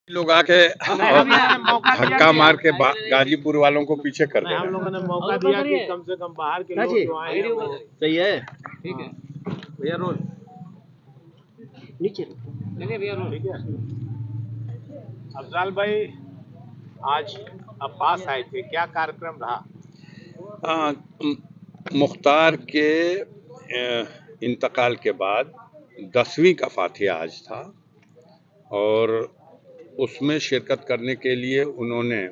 लोग आके और धक्का मार के गाजीपुर वालों को पीछे कर दे हम रहे लोगों ने मौका दिया कि कम से कम बाहर के लोग जो आए हैं वो सही है। ठीक है भैया रोल नीचे नहीं भैया रोल ठीक है। अफजाल भाई आज अब्बास आए थे, क्या कार्यक्रम रहा? मुख्तार के इंतकाल के बाद 10वीं का फातिहा आज था और उसमें शिरकत करने के लिए उन्होंने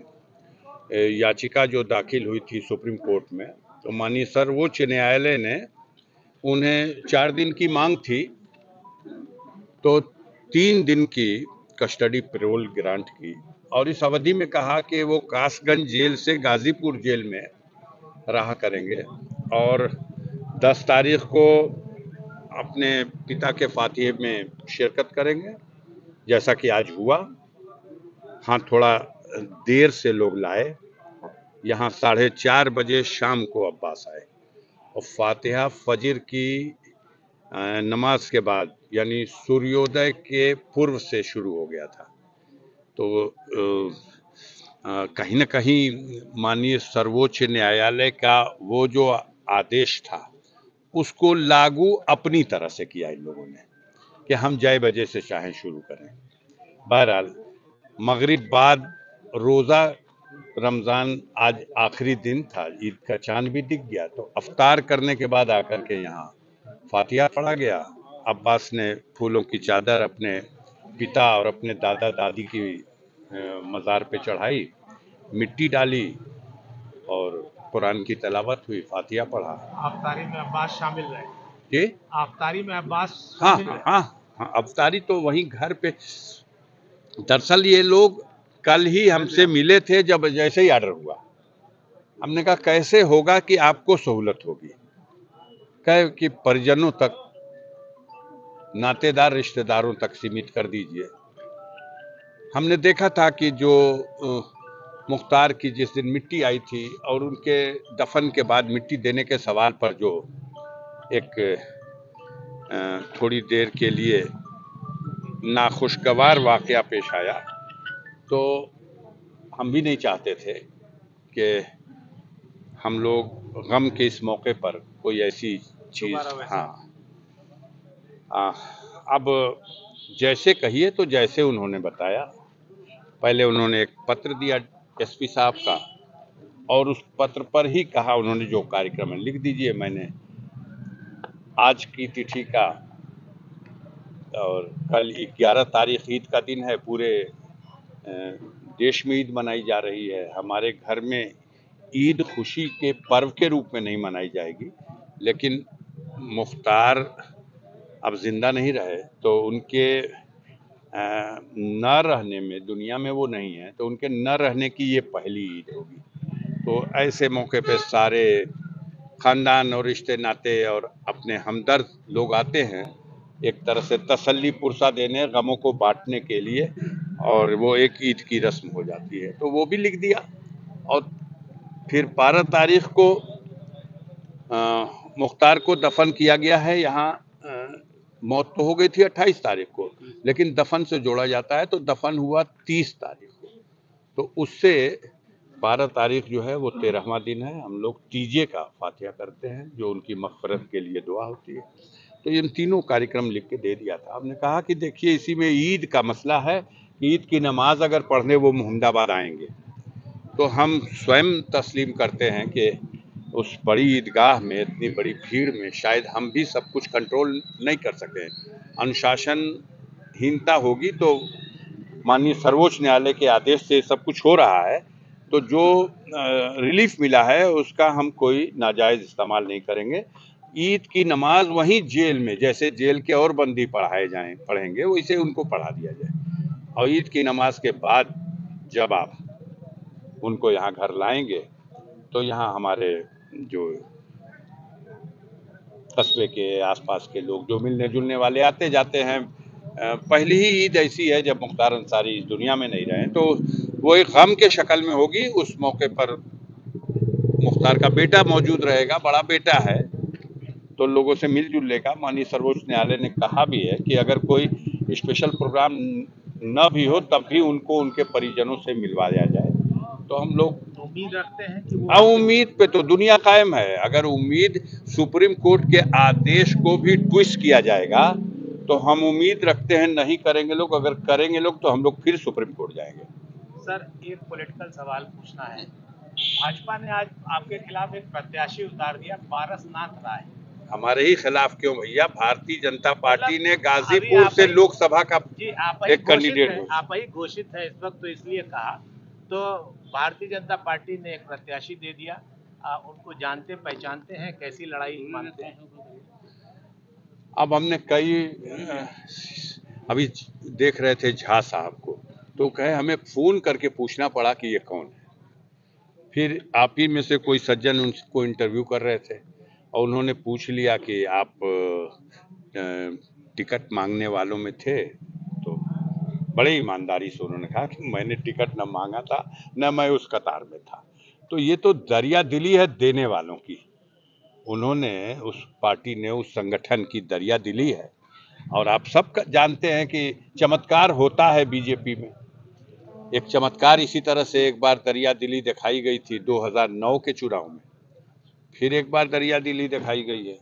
याचिका जो दाखिल हुई थी सुप्रीम कोर्ट में, तो माननीय सर्वोच्च न्यायालय ने उन्हें 4 दिन की मांग थी, तो 3 दिन की कस्टडी पैरोल ग्रांट की और इस अवधि में कहा कि वो कासगंज जेल से गाजीपुर जेल में रहा करेंगे और 10 तारीख को अपने पिता के फातिहे में शिरकत करेंगे, जैसा कि आज हुआ। हाँ, थोड़ा देर से लोग लाए, यहाँ 4:30 बजे शाम को अब्बास आए और फातिहा फजर की नमाज के बाद यानी सूर्योदय के पूर्व से शुरू हो गया था। तो कहीं न कहीं माननीय सर्वोच्च न्यायालय का वो जो आदेश था उसको लागू अपनी तरह से किया इन लोगों ने कि हम जय बजे से चाहें शुरू करें। बहरहाल मगरिब बाद रोज़ा रमज़ान आज आखिरी दिन था, ईद का चांद भी दिख गया, तो अफ्तार करने के बाद आकर के यहाँ फातिहा पढ़ा गया। अब्बास ने फूलों की चादर अपने पिता और अपने दादा दादी की मज़ार पे चढ़ाई, मिट्टी डाली और कुरान की तिलावत हुई, फातिहा पढ़ा। अफ्तारी में अब्बास शामिल रहे? जी, अफ्तारी में अब्बास हाँ शामिल रहे? हाँ, अफ्तारी तो वहीं घर पे। दरअसल ये लोग कल ही हमसे मिले थे, जब जैसे ही ऑर्डर हुआ हमने कहा कैसे होगा कि आपको सहूलत होगी, कहे कि परिजनों तक, नातेदार रिश्तेदारों तक सीमित कर दीजिए। हमने देखा था कि जो मुख्तार की जिस दिन मिट्टी आई थी और उनके दफन के बाद मिट्टी देने के सवाल पर जो एक थोड़ी देर के लिए नाखुशगवार वाकया पेश आया, तो हम भी नहीं चाहते थे कि हम लोग गम के इस मौके पर कोई ऐसी चीज़। हाँ, अब जैसे कहिए तो जैसे उन्होंने बताया, पहले उन्होंने एक पत्र दिया एसपी साहब का और उस पत्र पर ही कहा उन्होंने जो कार्यक्रम है लिख दीजिए। मैंने आज की तिथि का और कल 11 तारीख ईद का दिन है, पूरे देश में ईद मनाई जा रही है। हमारे घर में ईद खुशी के पर्व के रूप में नहीं मनाई जाएगी, लेकिन मुख्तार अब जिंदा नहीं रहे तो उनके न रहने में, दुनिया में वो नहीं है, तो उनके न रहने की ये पहली ईद होगी। तो ऐसे मौके पे सारे खानदान और रिश्ते नाते और अपने हमदर्द लोग आते हैं, एक तरह से तसल्ली पुरसा देने, गमों को बांटने के लिए, और वो एक ईद की रस्म हो जाती है। तो वो भी लिख दिया और फिर 12 तारीख को मुख्तार को दफन किया गया है। यहाँ मौत तो हो गई थी 28 तारीख को, लेकिन दफन से जोड़ा जाता है तो दफन हुआ 30 तारीख को, तो उससे 12 तारीख जो है वो 13वां दिन है। हम लोग तीजे का फातिहा करते हैं जो उनकी मग़फ़िरत के लिए दुआ होती है। तो इन तीनों कार्यक्रम लिख के दे दिया था। हमने कहा कि देखिए इसी में ईद का मसला है कि ईद की नमाज अगर पढ़ने वो मोहम्मदाबाद आएंगे तो हम स्वयं तस्लीम करते हैं कि उस बड़ी ईदगाह में इतनी बड़ी भीड़ में शायद हम भी सब कुछ कंट्रोल नहीं कर सकें, अनुशासनहीनता होगी। तो माननीय सर्वोच्च न्यायालय के आदेश से सब कुछ हो रहा है, तो जो रिलीफ मिला है उसका हम कोई नाजायज़ इस्तेमाल नहीं करेंगे। ईद की नमाज वहीं जेल में, जैसे जेल के और बंदी पढ़ेंगे वैसे उनको पढ़ा दिया जाए, और ईद की नमाज के बाद जब आप उनको यहाँ घर लाएंगे तो यहाँ हमारे जो कस्बे के आसपास के लोग जो मिलने जुलने वाले आते जाते हैं, पहली ही ईद ऐसी है जब मुख्तार अंसारी इस दुनिया में नहीं रहे, तो वो एक गम के शक्ल में होगी। उस मौके पर मुख्तार का बेटा मौजूद रहेगा, बड़ा बेटा है, तो लोगों से मिलजुल लेगा। माननीय सर्वोच्च न्यायालय ने कहा भी है कि अगर कोई स्पेशल प्रोग्राम न भी हो तब भी उनको उनके परिजनों से मिलवाया जाए। तो हम लोग उम्मीद रखते हैं कि वो उम्मीद पे तो दुनिया कायम है। अगर उम्मीद सुप्रीम कोर्ट के आदेश को भी ट्विस्ट किया जाएगा तो हम उम्मीद रखते हैं नहीं करेंगे लोग, अगर करेंगे लोग तो हम लोग फिर सुप्रीम कोर्ट जाएंगे। सर, एक पॉलिटिकल सवाल पूछना है। भाजपा ने आज आपके खिलाफ एक प्रत्याशी उतार दिया, पारसनाथ राय। हमारे ही खिलाफ क्यों भैया? भारतीय जनता पार्टी ने अभी गाजीपुर आप से ही लोकसभा का जी आप ही एक कैंडिडेट है, आप ही घोषित है इस वक्त, तो इसलिए कहा। तो भारतीय जनता पार्टी ने एक प्रत्याशी दे दिया, उनको जानते पहचानते हैं, कैसी लड़ाई मानते हैं? अब हमने कई अभी देख रहे थे झा साहब को, तो कहे हमें फोन करके पूछना पड़ा कि ये कौन है। फिर आप ही में से कोई सज्जन उनको इंटरव्यू कर रहे थे और उन्होंने पूछ लिया कि आप टिकट मांगने वालों में थे, तो बड़े ईमानदारी से उन्होंने कहा कि मैंने टिकट न मांगा था न मैं उस कतार में था। तो ये तो दरिया दिली है देने वालों की। उन्होंने उस पार्टी ने उस संगठन की दरिया दिली है। और आप सब जानते हैं कि चमत्कार होता है बीजेपी में। एक चमत्कार इसी तरह से एक बार दरिया दिली दिखाई गई थी 2009 के चुनाव में, फिर एक बार दरिया दिली दिखाई गई है।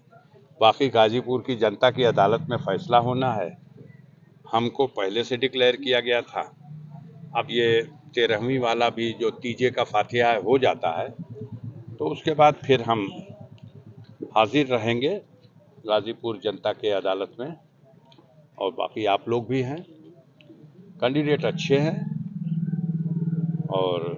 बाकी गाजीपुर की जनता की अदालत में फैसला होना है। हमको पहले से डिक्लेयर किया गया था। अब ये 13वीं वाला भी जो तीजे का फातिहा हो जाता है तो उसके बाद फिर हम हाजिर रहेंगे गाजीपुर जनता के अदालत में। और बाकी आप लोग भी हैं, कैंडिडेट अच्छे हैं और